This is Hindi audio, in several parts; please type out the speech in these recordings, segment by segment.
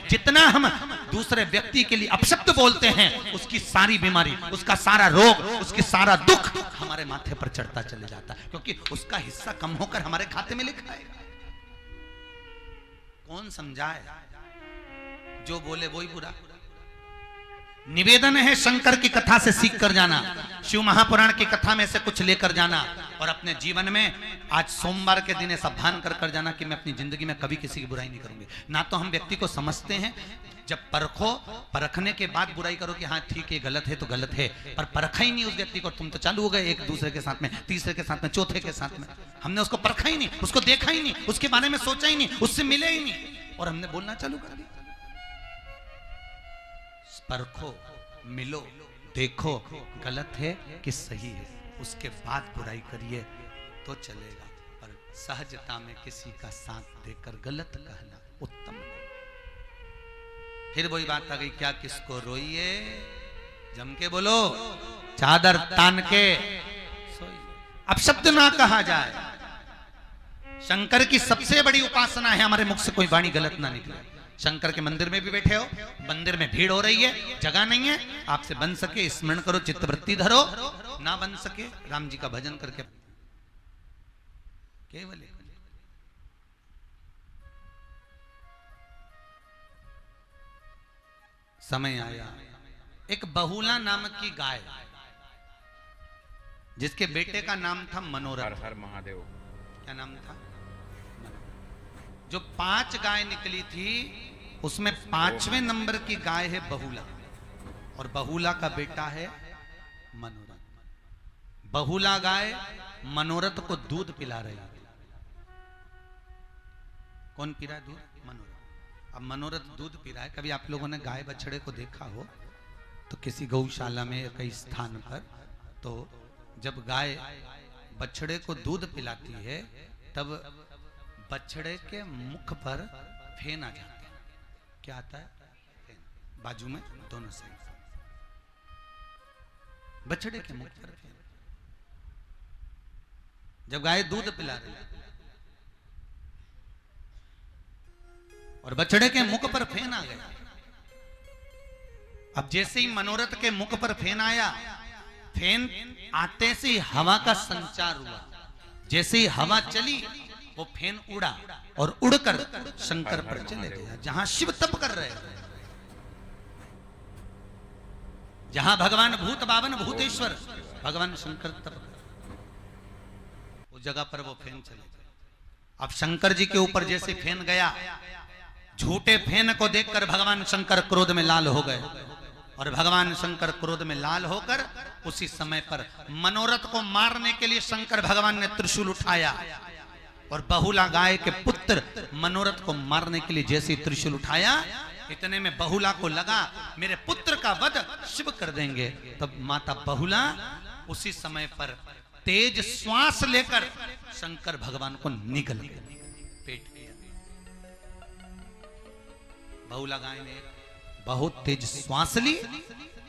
जितना हम दूसरे व्यक्ति के लिए अपशब्द बोलते हैं, उसकी सारी बीमारी, उसका सारा रोग, उसकी सारा दुख हमारे माथे पर चढ़ता चले जाता है, क्योंकि उसका हिस्सा कम होकर हमारे खाते में लिखा है। कौन समझाए? जो बोले वही बुरा। निवेदन है शंकर की कथा से सीख कर जाना, शिव महापुराण की कथा में से कुछ लेकर जाना और अपने जीवन में आज सोमवार के दिन ऐसा भान कर जाना कि मैं अपनी जिंदगी में कभी किसी की बुराई नहीं करूंगी। ना तो हम व्यक्ति को समझते हैं, जब परखो, परखने के बाद बुराई करो कि हाँ ठीक है गलत है तो गलत है, पर परखा ही नहीं उस व्यक्ति को। तुम तो चालू हो गए एक दूसरे के साथ में, तीसरे के साथ में, चौथे के साथ में। हमने उसको परखा ही नहीं, उसको देखा ही नहीं, उसके बारे में सोचा ही नहीं, उससे मिले ही नहीं, और हमने बोलना चालू कर दिया। परखो, मिलो, देखो गलत है कि सही है, उसके बाद बुराई करिए तो चलेगा, पर सहजता में किसी का साथ देकर गलत कहना उत्तम नहीं। फिर वही बात आ गई, क्या किसको रोइए, जम के बोलो, चादर तान के सोइए। अब शब्द ना कहा जाए। शंकर की सबसे बड़ी उपासना है हमारे मुख से कोई वाणी गलत ना निकले। शंकर के मंदिर में भी बैठे हो, मंदिर में भीड़ हो रही है, जगह नहीं है, आपसे बन सके स्मरण करो, चित्तवृत्ति धरो, ना बन सके राम जी का भजन करके केवल समय आया। एक बहुला नामक की गाय, जिसके बेटे का नाम था मनोरथ। हर हर महादेव। क्या नाम था? जो 5 गाय निकली थी, उसमें 5वें नंबर की गाय है बहुला, और बहुला का बेटा है मनोरथ। बहुला गाय मनोरथ को दूध पिला रही है। कौन पी रहा है दूध? मनोरथ। अब मनोरथ दूध पी रहा है। कभी आप लोगों ने गाय बछड़े को देखा हो तो किसी गौशाला में या कई स्थान पर, तो जब गाय बछड़े को दूध पिलाती है तब बछड़े के मुख पर फेन आ जाता है। क्या आता है? फेन। बाजू में दोनों साइड बछड़े के मुख पर फेन। जब गाय दूध पिला रही है और बछड़े के मुख पर फेन आ गया, अब जैसे ही मनोरथ के मुख पर फेन आया, फेन आते से ही हवा का संचार हुआ। जैसे ही हवा चली, वो फेन उड़ा और उड़कर शंकर पर चले गया, जहां शिव तप कर रहे थे, जहां भगवान भूत बावन भूतेश्वर भगवान शंकर तप कर, उस जगह पर वो फेन चले गए। अब शंकर जी के ऊपर जैसे फेन गया, झूठे फेन को देखकर भगवान शंकर क्रोध में लाल हो गए, और भगवान शंकर क्रोध में लाल होकर उसी समय पर मनोरथ को मारने के लिए शंकर भगवान ने त्रिशूल उठाया, और बहुला गाय के पुत्र मनोरथ को मारने के लिए जैसे त्रिशूल उठाया, इतने में बहुला को लगा मेरे पुत्र का वध शिव कर देंगे। तब माता बहुला उसी समय पर तेज श्वास लेकर शंकर भगवान को निगल गई, पेट किया। बहुला गाय ने बहुत तेज श्वास ली,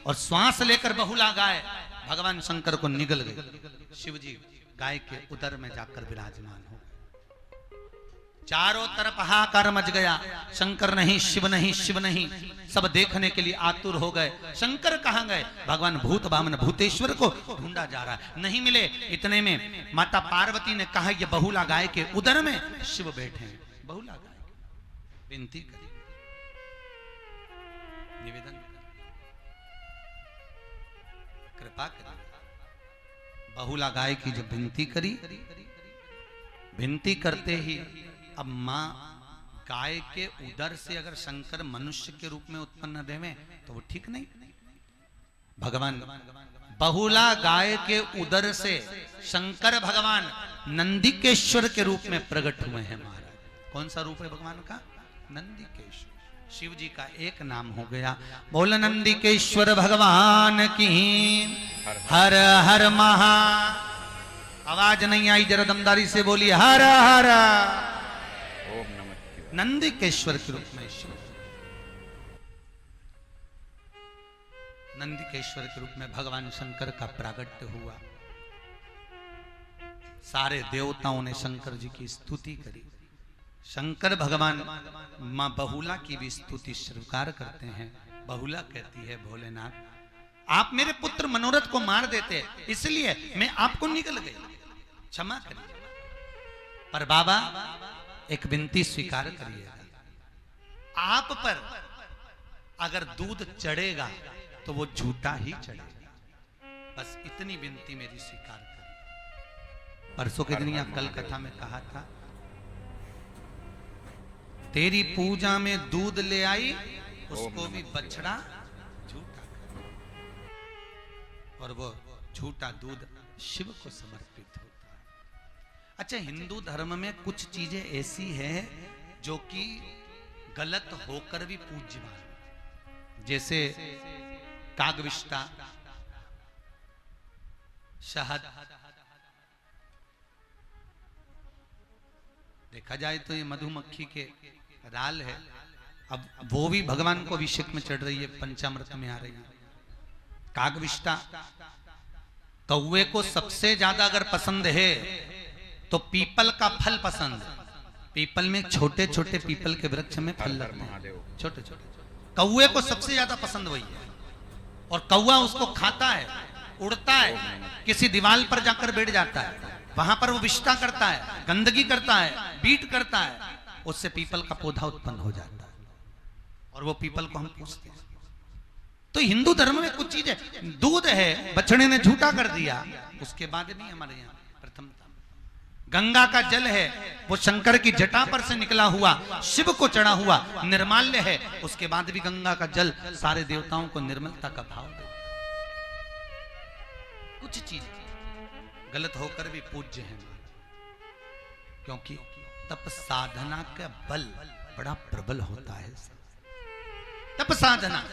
और श्वास लेकर बहुला गाय भगवान शंकर को निगल गई। शिव जी गाय के उदर में जाकर विराजमान हो। चारों तरफ हाहाकार मच गया, शंकर नहीं, शिव नहीं, शिव नहीं, सब देखने के लिए आतुर हो गए। शंकर कहां गए? भगवान भूत बामन भूतेश्वर को ढूंढा जा रहा है, नहीं मिले। इतने में माता पार्वती ने कहा ये बहुला गाय के उदर में शिव बैठे हैं। बहुला गाय विनती करी, निवेदन कृपा करी। बहुला गाय की जब विनती करी, विनती करते ही अब मां गाय के उदर से अगर शंकर मनुष्य के रूप में उत्पन्न देवे तो वो ठीक नहीं। भगवान बहुला गाय के उदर से शंकर भगवान नंदिकेश्वर के रूप में प्रकट हुए हैं महाराज। कौन सा रूप है भगवान का? नंदिकेश्वर। शिव जी का एक नाम हो गया। बोल नंदिकेश्वर भगवान की हर हर महा। आवाज नहीं आई, जरा दमदारी से बोलिए हर हर। ओम नमः शिवाय। नंदिकेश्वर के रूप में शिव, नंदिकेश्वर के रूप में भगवान शंकर का प्रागट्य हुआ। सारे देवताओं ने शंकर जी की स्तुति करी। शंकर भगवान मां बहुला की भी स्तुति स्वीकार करते हैं। बहुला कहती है भोलेनाथ आप मेरे पुत्र मनोरथ को मार देते इसलिए मैं आपको निकल गई, क्षमा करिए। पर बाबा एक विनती स्वीकार करिएगा, आप पर अगर दूध चढ़ेगा तो वो झूठा ही चढ़ेगा, बस इतनी विनती मेरी स्वीकार करिए। परसों के दिन या कल कथा में कहा था, तेरी पूजा में दूध ले आई उसको भी बछड़ा झूठा, और वो झूठा दूध शिव को समर्पित होता है। अच्छा, हिंदू धर्म में कुछ चीजें ऐसी है जो कि गलत होकर भी पूज्यमान, जैसे कागविष्टा, शहद। देखा जाए तो ये मधुमक्खी के राल है, अब वो भी भगवान को अभिषेक में चढ़ रही है, पंचामृत में आ रही है। कागविष्टा कौवे को सबसे ज्यादा अगर पसंद है तो पीपल का फल पसंद। पीपल में छोटे छोटे पीपल के वृक्ष में फल लगते हैं, छोटे छोटे। कौवे को सबसे ज्यादा पसंद वही है, और कौवा उसको खाता है, उड़ता है, किसी दीवार पर जाकर बैठ जाता है, वहां पर वो विष्ठा करता है, गंदगी करता है, बीट करता है, उससे पीपल का पौधा उत्पन्न हो जाता है, और वो पीपल को हम पूछते हैं। तो हिंदू धर्म में कुछ चीजें, दूध है बछड़े ने झूठा कर दिया, उसके बाद भी हमारे यहाँ प्रथमता। गंगा का जल है वो शंकर की जटा पर से निकला हुआ, शिव को चढ़ा हुआ निर्माल्य है, उसके बाद भी गंगा का जल सारे देवताओं को निर्मलता का भाव दे। कुछ चीज गलत होकर भी पूज्य है, क्योंकि तप साधना का बल बड़ा प्रबल होता है, तप साधना।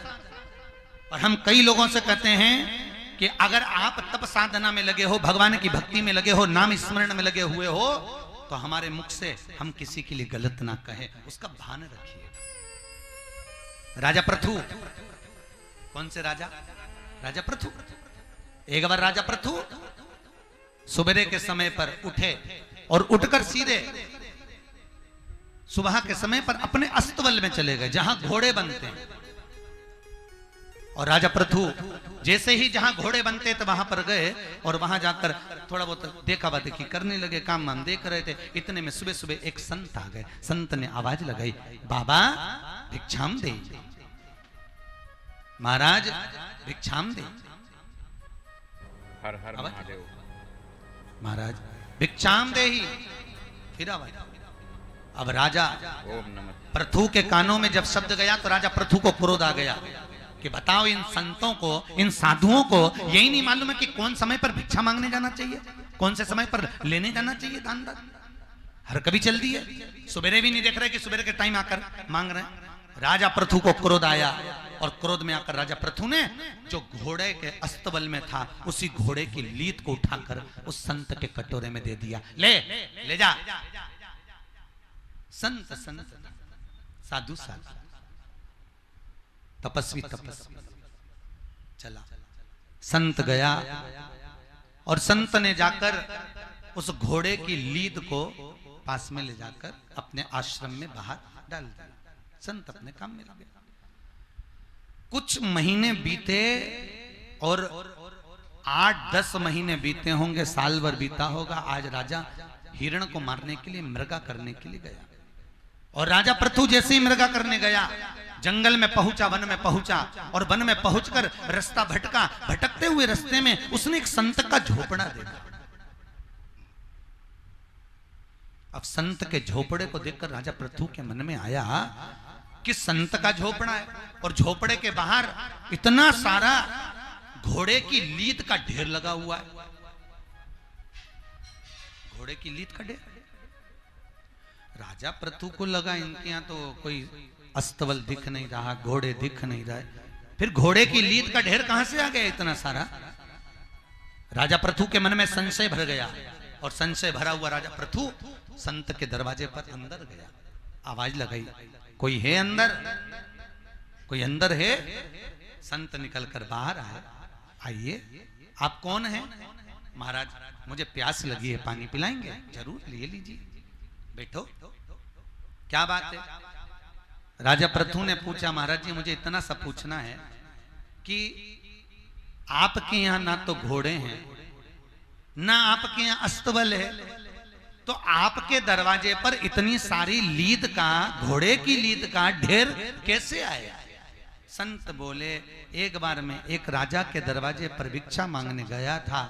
और हम कई लोगों से कहते हैं कि अगर आप तप साधना में लगे हो, भगवान की भक्ति में लगे हो, नाम स्मरण में लगे हुए हो, तो हमारे मुख से हम किसी के लिए गलत ना कहें, उसका भान रखिए। राजा पृथु, कौन से राजा? राजा पृथु। एक बार राजा पृथु सुबह के समय पर उठे और उठकर सीधे सुबह के समय पर अपने अस्तबल में चले गए जहां घोड़े बनते हैं। और राजा पृथु जैसे ही जहां घोड़े बनते थे वहां पर गए और वहां जाकर थोड़ा बहुत देखा देखी करने लगे, काम वाम देख रहे थे। इतने में सुबह सुबह एक संत आ गए। संत ने आवाज लगाई, बाबा भिक्षाम दे, महाराज भिक्षाम दे। हर हर महादेव। महाराज भिक्षाम दे ही, फिर आवाज। अब राजा ओम नमः। पृथु के कानों में जब शब्द गया तो राजा पृथु को क्रोध आ गया कि बताओ इन संतों को, इन साधुओं को यही नहीं मालूम है कि कौन समय पर भिक्षा मांगने जाना चाहिए, कौन से समय पर लेने जाना चाहिए दान। हर कभी चल दी है, सुबेरे भी नहीं देख रहे कि सुबेरे के टाइम आकर मांग रहे हैं। राजा पृथु को क्रोध आया और क्रोध में आकर राजा पृथु ने जो घोड़े के अस्तबल में था उसी घोड़े की लीद को उठाकर उस संत के कटोरे में दे दिया। ले जा। संत संत, साधु साधु, तपस्वी तपस्वी। चला संत गया और संत ने जाकर उस घोड़े की लीद को पास में ले जाकर अपने आश्रम में बाहर डाल दिया। संत अपने काम में लगे। कुछ महीने बीते और 8-10 महीने बीते होंगे, साल भर बीता होगा। आज राजा हिरण को मारने के लिए, मृगा करने के लिए गया। और राजा पृथु जैसे ही मृगा करने गया, जंगल में पहुंचा, वन में पहुंचा, और वन में पहुंचकर रास्ता भटका। भटकते हुए रास्ते में उसने एक संत का झोपड़ा देखा। अब संत के झोपड़े को देखकर राजा पृथु के मन में आया कि संत का झोपड़ा है और झोपड़े के बाहर इतना सारा घोड़े की लीद का ढेर लगा हुआ है। घोड़े की लीद का ढेर। राजा पृथु को लगा इनके यहां तो कोई अस्तबल दिख नहीं रहा, घोड़े दिख नहीं रहे, फिर घोड़े की लीद का ढेर कहां से आ गया इतना सारा। राजा पृथु के मन में संशय भर गया और संशय भरा हुआ राजा पृथु संत के दरवाजे पर अंदर गया। आवाज लगाई, कोई है अंदर? कोई अंदर है? संत निकलकर बाहर आया। आइए, आप कौन हैं? महाराज मुझे प्यास लगी है, पानी पिलाएंगे? जरूर, ले लीजिए, बैठो। क्या बात है? राजा पृथु ने पूछा, महाराज जी मुझे इतना सा पूछना है कि आपके यहां ना तो घोड़े हैं ना आपके यहां अस्तबल है, तो आपके दरवाजे पर इतनी सारी लीद का, घोड़े की लीद का ढेर कैसे आया? संत बोले, एक बार मैं एक राजा के दरवाजे पर भिक्षा मांगने गया था,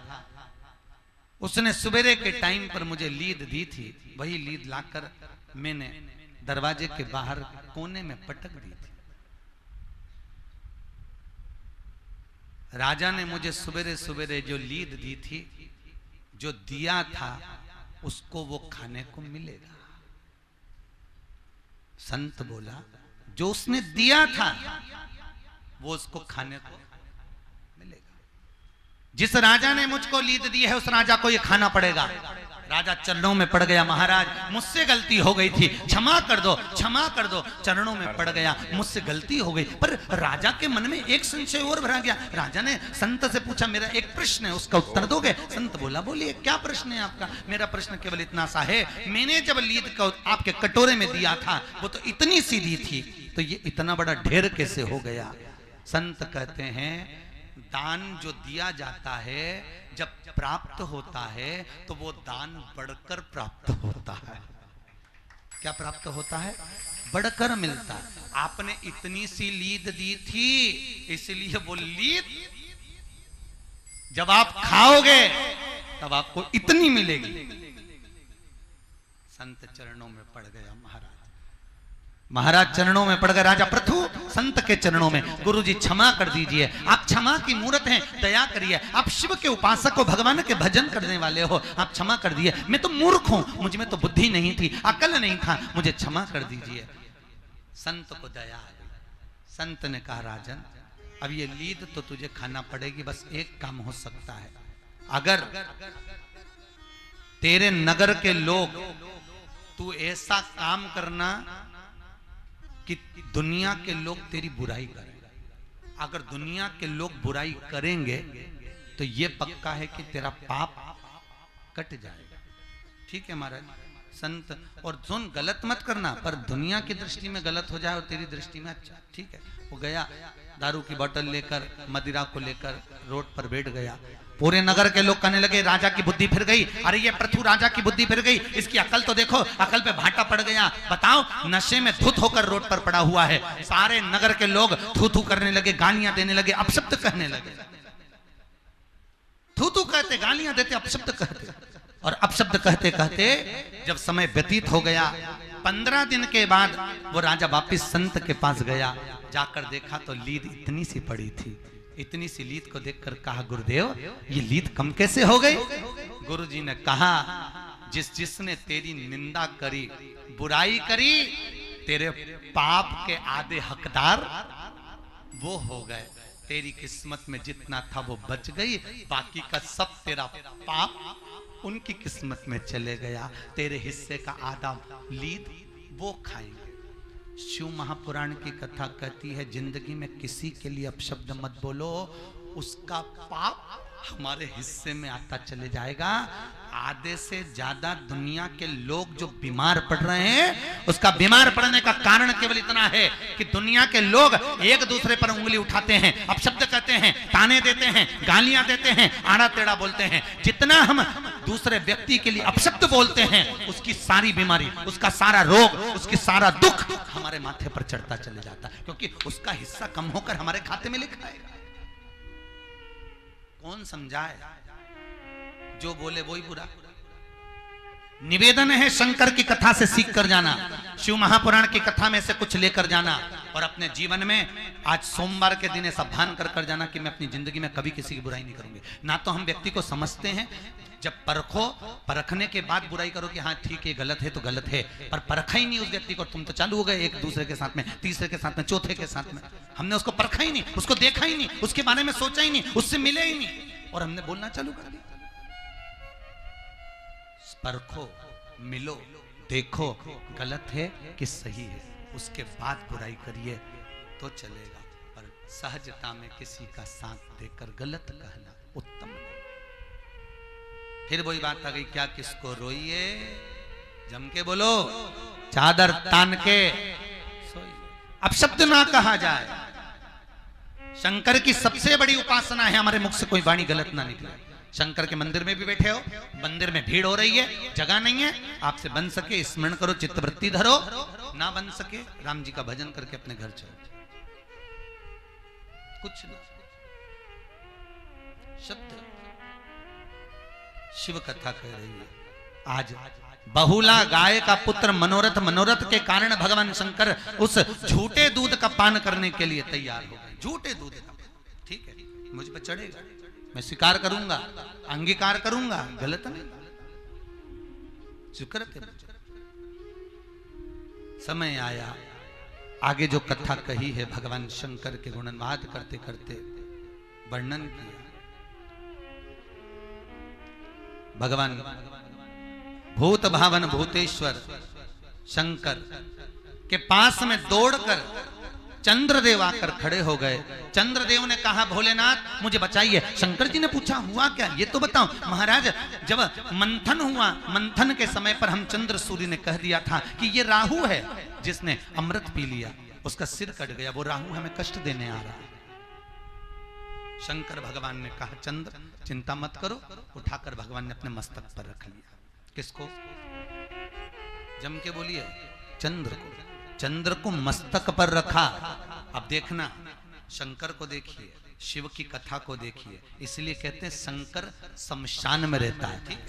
उसने सवेरे के टाइम पर मुझे लीद दी थी, वही लीद लाकर मैंने दरवाजे के बाहर कोने में पटक दी थी। राजा ने मुझे सवेरे सवेरे जो लीद दी थी, जो दिया था, उसको वो खाने को मिलेगा। संत बोला, जो उसने दिया था वो उसको खाने को मिलेगा। जिस राजा ने मुझको लीद दी है उस राजा को ये खाना पड़ेगा। राजा चरणों में पड़ गया, महाराज मुझसे गलती हो गई थी, क्षमा कर दो, क्षमा कर दो। चरणों में पड़ गया, मुझसे गलती हो गई। पर राजा के मन में एक संशय और भरा गया। राजा ने संत से पूछा, मेरा एक प्रश्न है, उसका उत्तर दोगे? संत बोला, बोलिए क्या प्रश्न है आपका? मेरा प्रश्न केवल इतना सा है, मैंने जब लीद को आपके कटोरे में दिया था वो तो इतनी सी दी थी, तो ये इतना बड़ा ढेर कैसे हो गया? संत कहते हैं, दान जो दिया जाता है जब प्राप्त होता है तो वो दान बढ़कर प्राप्त होता है। क्या प्राप्त होता है? बढ़कर मिलता है। आपने इतनी सी लीद दी थी, इसलिए वो लीद जब आप खाओगे तब आपको इतनी मिलेगी। संत चरणों में पड़ गया महाराज। महाराज चरणों में पड़ गए। राजा पृथु संत के चरणों में, गुरुजी क्षमा कर दीजिए, आप क्षमा की मूर्त हैं, दया करिए, आप शिव के उपासक हो, भगवान के भजन करने वाले हो, आप क्षमा कर दिए। मैं तो मूर्ख हूं, मुझ में तो बुद्धि नहीं थी, अकल नहीं था, मुझे क्षमा कर दीजिए। संत को दया आ गई। संत ने कहा, राजन अब ये लीद तो तुझे खाना पड़ेगी, बस एक काम हो सकता है, अगर तेरे नगर के लोग, तू ऐसा काम करना कि दुनिया के लोग तेरी बुराई करें। अगर दुनिया के लोग बुराई करेंगे तो ये पक्का है कि तेरा पाप कट जाएगा। ठीक है महाराज? संत, और सुन, गलत मत करना, पर दुनिया की दृष्टि में गलत हो जाए और तेरी दृष्टि में अच्छा। ठीक है? वो गया, दारू की बोतल लेकर, मदिरा को लेकर रोड पर बैठ गया। पूरे नगर के लोग कहने लगे, राजा की बुद्धि फिर गई, अरे ये पृथु राजा की बुद्धि फिर गई, इसकी अकल तो देखो, अकल पे भाटा पड़ गया। बताओ, नशे में धुत होकर रोड पर पड़ा हुआ है। सारे नगर के लोग थू थू करने लगे, गालियां देने लगे, अपशब्द कहने लगे। थू थू कहते, गालियां देते, अपशब्द कहते, और अपशब्द कहते कहते जब समय व्यतीत हो गया, 15 दिन के बाद वो राजा वापिस संत के पास गया। जाकर देखा तो लीद इतनी सी पड़ी थी। इतनी सी लीद को देखकर कहा, गुरुदेव ये लीद कम कैसे हो गई? गुरुजी ने कहा, जिसने तेरी निंदा करी, बुराई करी, तेरे पाप के आधे हकदार वो हो गए। तेरी किस्मत में जितना था वो बच गई, बाकी का सब तेरा पाप उनकी किस्मत में चले गया। तेरे हिस्से का आधा लीद वो खाएंगे। शिव महापुराण की कथा कहती है, जिंदगी में किसी के लिए अपशब्द मत बोलो, उसका पाप हमारे हिस्से में आता चले जाएगा। आधे से ज्यादा दुनिया के लोग जो बीमार पड़ रहे हैं, उसका बीमार पड़ने का कारण केवल इतना है कि दुनिया के लोग एक दूसरे पर उंगली उठाते हैं, अपशब्द कहते हैं, ताने देते हैं, गालियां देते हैं, आड़ा टेढ़ा बोलते हैं। जितना हम दूसरे व्यक्ति के लिए अपशब्द बोलते हैं, उसकी सारी बीमारी, उसका सारा रोग, उसकी सारा दुख हमारे माथे पर चढ़ता चले जाता है, क्योंकि उसका हिस्सा कम होकर हमारे खाते में लिखा है। कौन समझाए? जो बोले वही बुरा। निवेदन है, शंकर की कथा से सीख कर जाना, शिव महापुराण की कथा में से कुछ लेकर जाना, और अपने जीवन में आज सोमवार के दिन ऐसा भान कर जाना कि मैं अपनी जिंदगी में कभी किसी की बुराई नहीं करूंगी। ना तो हम व्यक्ति को समझते हैं, जब परखो, परखने के बाद बुराई करो कि हाँ ठीक है गलत है तो गलत है, पर परखा ही नहीं उस व्यक्ति को, तुम तो चालू हो गए एक दूसरे के साथ में, तीसरे के साथ में, चौथे के साथ में। हमने उसको परखा ही नहीं, उसको देखा ही नहीं, उसके बारे में सोचा ही नहीं, उससे मिले ही नहीं, और हमने बोलना चालू कर दिया। परखो, मिलो, देखो गलत है कि सही है, उसके बाद बुराई करिए तो चलेगा, पर सहजता में किसी का साथ देकर गलत कहना उत्तम नहीं। फिर वही बात आ गई, क्या किसको रोइए, जम के बोलो, चादर तान के सोई। अब शब्द ना कहा जाए, शंकर की सबसे बड़ी उपासना है हमारे मुख से कोई वाणी गलत ना निकले। शंकर के मंदिर में भी बैठे हो, मंदिर में भीड़ हो रही है, जगह नहीं है, आपसे बन सके स्मरण करो, चित्तवृत्ति धरो, ना बन सके राम जी का भजन करके अपने घर चलो, कुछ नहीं। शब्द शिव कथा कह रही है। आज बहुला गाय का पुत्र मनोरथ, मनोरथ के कारण भगवान शंकर उस झूठे दूध का पान करने के लिए तैयार हो गए। झूठे दूध का, ठीक है, मुझ पर चढ़ेगा, मैं स्वीकार करूंगा, अंगीकार करूंगा, गलत नहीं, स्वीकृत है। समय आया, आगे जो कथा कही है भगवान शंकर के गुणगान करते करते वर्णन किया। भगवान भूत भावन भूतेश्वर शंकर के पास में दौड़कर चंद्रदेव आकर खड़े हो गए। चंद्रदेव ने कहा भोलेनाथ मुझे बचाइए। शंकर जी ने पूछा हुआ क्या, ये तो बताओ। महाराज जब मंथन हुआ, मंथन के समय पर हम चंद्र सूर्य ने कह दिया था कि ये राहु है जिसने अमृत पी लिया, उसका सिर कट गया, वो राहु हमें कष्ट देने आ रहा है। शंकर भगवान ने कहा चंद्र चिंता मत करो, उठाकर भगवान ने अपने मस्तक पर रख लिया। किसको? जम के बोलिए, चंद्र को। चंद्र को मस्तक पर रखा। अब देखना, शंकर को देखिए, शिव की कथा को देखिए, इसलिए कहते हैं शंकर शमशान में रहता है।